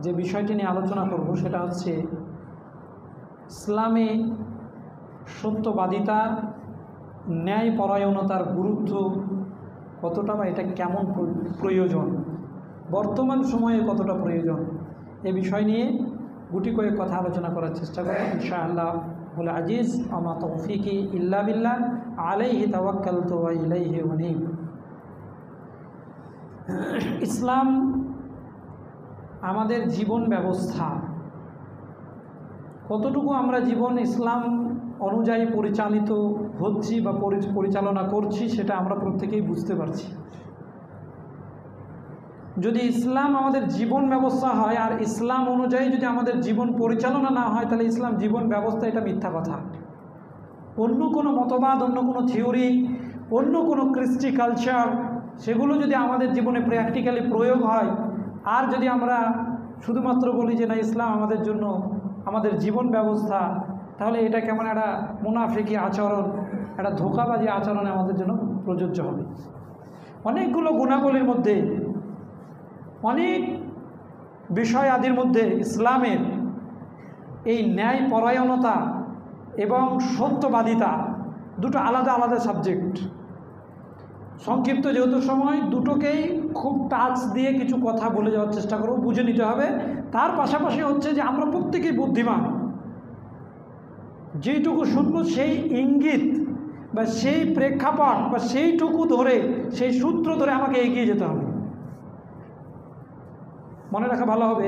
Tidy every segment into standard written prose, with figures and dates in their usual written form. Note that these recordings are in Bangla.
যে বিষয়টি নিয়ে আলোচনা করব সেটা হচ্ছে ইসলামে সত্যবাদিতা, ন্যায়পরায়ণতার গুরুত্ব কতটা বা এটা কেমন প্রয়োজন, বর্তমান সময়ে কতটা প্রয়োজন, এ বিষয় নিয়ে গুটি কয়েক কথা আলোচনা করার চেষ্টা করব ইনশাআল্লাহ। বলে আজিজ আমা তৌফিকি ইল্লা বিল্লাহ আলাইহি তাওয়াক্কালতু ওয়া ইলাইহি উনীব। ইসলাম আমাদের জীবন ব্যবস্থা, কতটুকু আমরা জীবন ইসলাম অনুযায়ী পরিচালিত হচ্ছি বা পরিচালনা করছি সেটা আমরা প্রত্যেকেই বুঝতে পারছি। যদি ইসলাম আমাদের জীবন ব্যবস্থা হয় আর ইসলাম অনুযায়ী যদি আমাদের জীবন পরিচালনা না হয়, তাহলে ইসলাম জীবন ব্যবস্থা এটা মিথ্যা কথা। অন্য কোনো মতবাদ, অন্য কোনো থিওরি, অন্য কোনো কৃষ্টি কালচার, সেগুলো যদি আমাদের জীবনে প্র্যাকটিক্যালি প্রয়োগ হয়, আর যদি আমরা শুধুমাত্র বলি যে না ইসলাম আমাদের জন্য আমাদের জীবন ব্যবস্থা, তাহলে এটা কেমন একটা মুনাফিকি আচরণ, একটা ধোঁকাবাজি আচরণে আমাদের জন্য প্রযোজ্য হবে। অনেকগুলো গুণাবলীর মধ্যে, অনেক বিষয় আদির মধ্যে ইসলামের এই ন্যায়পরায়ণতা এবং সত্যবাদিতা দুটো আলাদা আলাদা সাবজেক্ট। সংক্ষিপ্ত যেহেতু সময়, দুটোকেই খুব টাচ দিয়ে কিছু কথা বলে যাওয়ার চেষ্টা করব, বুঝে নিতে হবে। তার পাশাপাশি হচ্ছে যে আমরা প্রত্যেকেই বুদ্ধিমান, যেইটুকু শুনবো সেই ইঙ্গিত বা সেই প্রেক্ষাপট বা সেইটুকু ধরে, সেই সূত্র ধরে আমাকে এগিয়ে যেতে হবে। মনে রাখা ভালো হবে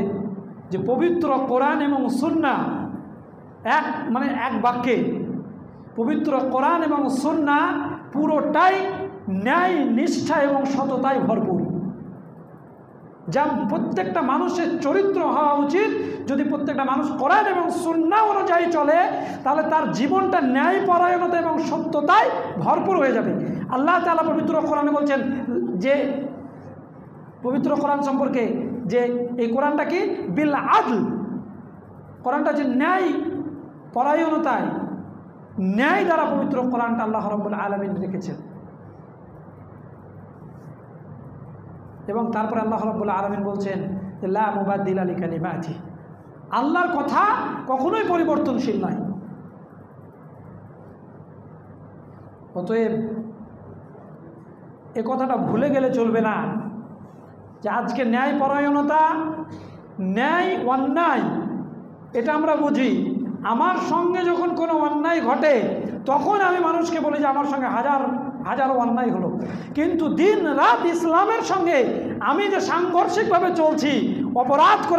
যে পবিত্র কোরআন এবং সুন্নাহ এক বাক্যে, পবিত্র কোরআন এবং সুন্নাহ পুরোটাই ন্যায়, নিষ্ঠা এবং সততায় ভরপুর। যা প্রত্যেকটা মানুষের চরিত্র হওয়া উচিত। যদি প্রত্যেকটা মানুষ কোরআন এবং সুন্নাহ অনুযায়ী চলে, তাহলে তার জীবনটা ন্যায়পরায়ণতা এবং সত্যতায় ভরপুর হয়ে যাবে। আল্লাহ তাআলা পবিত্র কোরআনে বলছেন যে পবিত্র কোরআন সম্পর্কে যে এই কোরআনটা কি বিল আদল, কোরআনটা যে ন্যায় পরায়ণতায়, ন্যায় দ্বারা পবিত্র কোরআনটা আল্লাহ রাব্বুল আলামিন রেখেছেন। এবং তারপরে আল্লাহ রাব্বুল আলামিন বলছেন লা মুবাদদিলা লিকালিমাতি, আল্লাহর কথা কখনোই পরিবর্তনশীল নয়। অতএব এ কথাটা ভুলে গেলে চলবে না যে আজকে ন্যায়পরায়ণতা, ন্যায় অন্যায় এটা আমরা বুঝি। আমার সঙ্গে যখন কোনো অন্যায় ঘটে, তখন আমি মানুষকে বলি যে আমার সঙ্গে হাজারো অন্যায় হলো, কিন্তু দিন রাত ইসলামের সঙ্গে আমি যে সাংঘর্ষিকভাবে চলছি, অপরাধ করে